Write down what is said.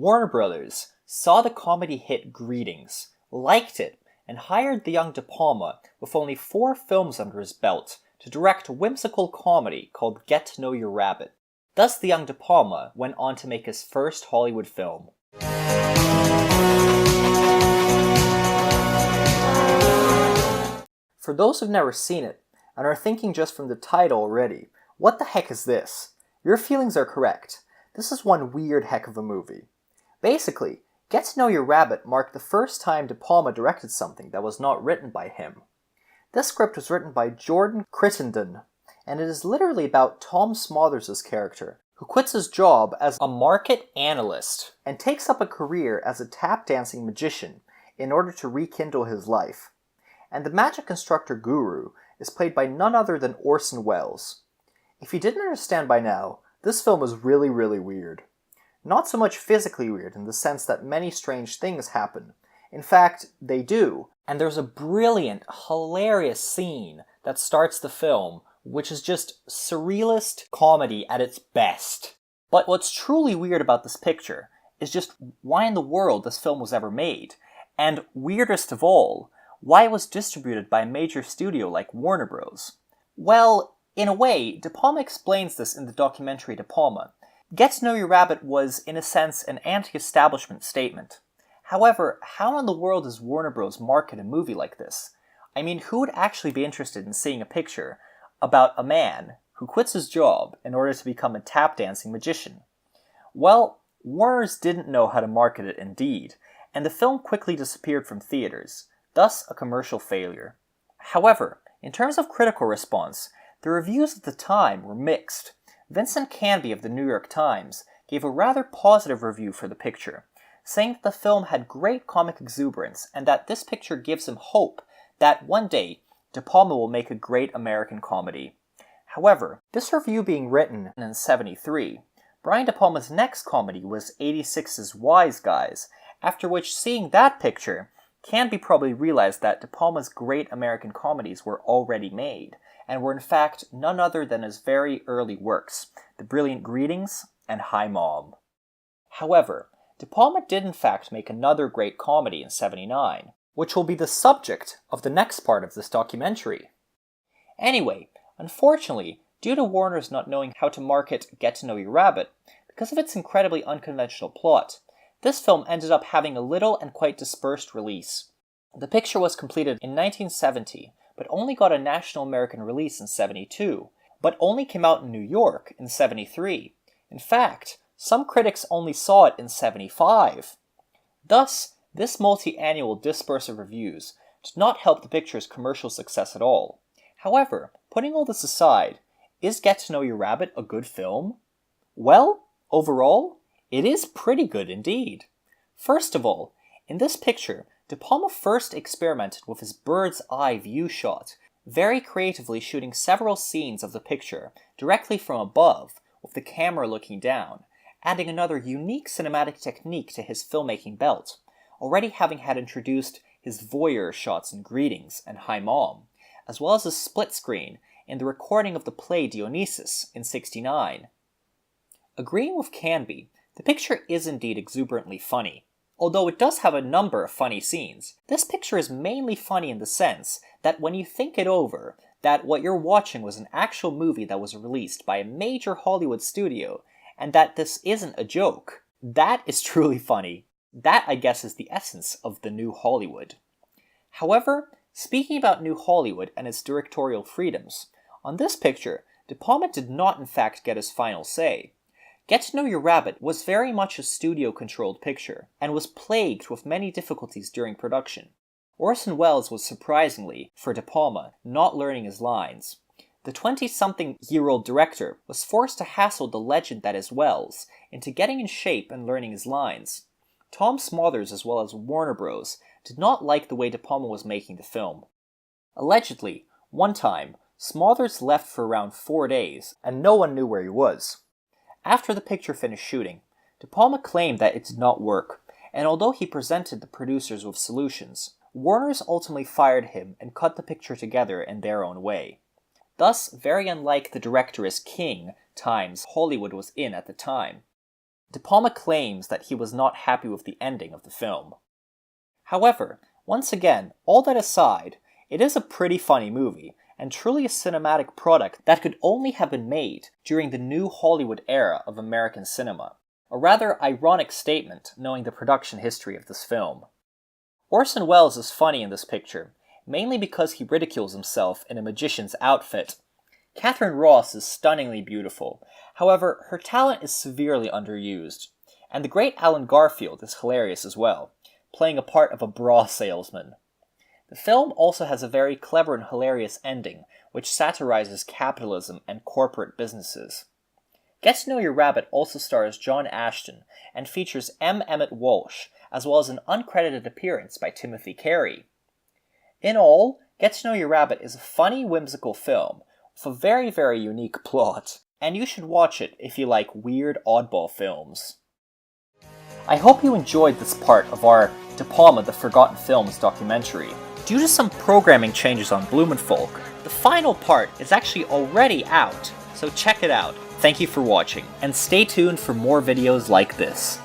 Warner Brothers saw the comedy hit Greetings, liked it, and hired the young De Palma, with only 4 films under his belt, to direct a whimsical comedy called Get to Know Your Rabbit. Thus the young De Palma went on to make his first Hollywood film. For those who've never seen it, and are thinking just from the title already, what the heck is this? Your feelings are correct. This is one weird heck of a movie. Basically, Get to Know Your Rabbit marked the first time De Palma directed something that was not written by him. This script was written by Jordan Crittenden, and it is literally about Tom Smothers' character, who quits his job as a market analyst and takes up a career as a tap-dancing magician in order to rekindle his life. And the magic instructor guru is played by none other than Orson Welles. If you didn't understand by now, this film is really weird. Not so much physically weird in the sense that many strange things happen. In fact, they do. And there's a brilliant, hilarious scene that starts the film, which is just surrealist comedy at its best. But what's truly weird about this picture is just why in the world this film was ever made. And weirdest of all, why it was distributed by a major studio like Warner Bros. Well, in a way, De Palma explains this in the documentary De Palma. Get to Know Your Rabbit was, in a sense, an anti-establishment statement. However, how in the world does Warner Bros. Market a movie like this? I mean, who would actually be interested in seeing a picture about a man who quits his job in order to become a tap-dancing magician? Well, Warner's didn't know how to market it indeed, and the film quickly disappeared from theaters, thus a commercial failure. However, in terms of critical response, the reviews at the time were mixed. Vincent Canby of the New York Times gave a rather positive review for the picture, saying that the film had great comic exuberance and that this picture gives him hope that one day De Palma will make a great American comedy. However, this review being written in '73, Brian De Palma's next comedy was '86's Wise Guys, after which seeing that picture, Canby probably realized that De Palma's great American comedies were already made, and were in fact none other than his very early works, The Brilliant Greetings and Hi Mom. However, De Palma did in fact make another great comedy in '79, which will be the subject of the next part of this documentary. Anyway, unfortunately, due to Warner's not knowing how to market Get to Know Your Rabbit, because of its incredibly unconventional plot, this film ended up having a little and quite dispersed release. The picture was completed in 1970, but only got a national American release in '72, but only came out in New York in '73. In fact, some critics only saw it in '75. Thus, this multi-annual disperse of reviews did not help the picture's commercial success at all. However, putting all this aside, is Get to Know Your Rabbit a good film? Well, overall, it is pretty good indeed. First of all, in this picture, De Palma first experimented with his bird's eye view shot, very creatively shooting several scenes of the picture directly from above, with the camera looking down, adding another unique cinematic technique to his filmmaking belt, already having had introduced his voyeur shots in Greetings and Hi Mom, as well as a split screen in the recording of the play Dionysus in '69. Agreeing with Canby, the picture is indeed exuberantly funny. Although it does have a number of funny scenes, this picture is mainly funny in the sense that when you think it over, that what you're watching was an actual movie that was released by a major Hollywood studio, and that this isn't a joke. That is truly funny. That, I guess, is the essence of the new Hollywood. However, speaking about new Hollywood and its directorial freedoms, on this picture, De Palma did not in fact get his final say. Get to Know Your Rabbit was very much a studio-controlled picture, and was plagued with many difficulties during production. Orson Welles was surprisingly, for De Palma, not learning his lines. The 20-something-year-old director was forced to hassle the legend that is Welles into getting in shape and learning his lines. Tom Smothers as well as Warner Bros. Did not like the way De Palma was making the film. Allegedly, one time, Smothers left for around 4 days, and no one knew where he was. After the picture finished shooting, De Palma claimed that it did not work, and although he presented the producers with solutions, Warner's ultimately fired him and cut the picture together in their own way. Thus, very unlike the director as king times Hollywood was in at the time. De Palma claims that he was not happy with the ending of the film. However, once again, all that aside, it is a pretty funny movie, and truly a cinematic product that could only have been made during the new Hollywood era of American cinema. A rather ironic statement, knowing the production history of this film. Orson Welles is funny in this picture, mainly because he ridicules himself in a magician's outfit. Katharine Ross is stunningly beautiful, however, her talent is severely underused, and the great Alan Garfield is hilarious as well, playing a part of a bra salesman. The film also has a very clever and hilarious ending, which satirizes capitalism and corporate businesses. Get to Know Your Rabbit also stars John Ashton and features M. Emmett Walsh, as well as an uncredited appearance by Timothy Carey. In all, Get to Know Your Rabbit is a funny, whimsical film with a very, very unique plot, and you should watch it if you like weird, oddball films. I hope you enjoyed this part of our De Palma The Forgotten Films documentary. Due to some programming changes on BlumenFalck, the final part is actually already out, so check it out. Thank you for watching, and stay tuned for more videos like this.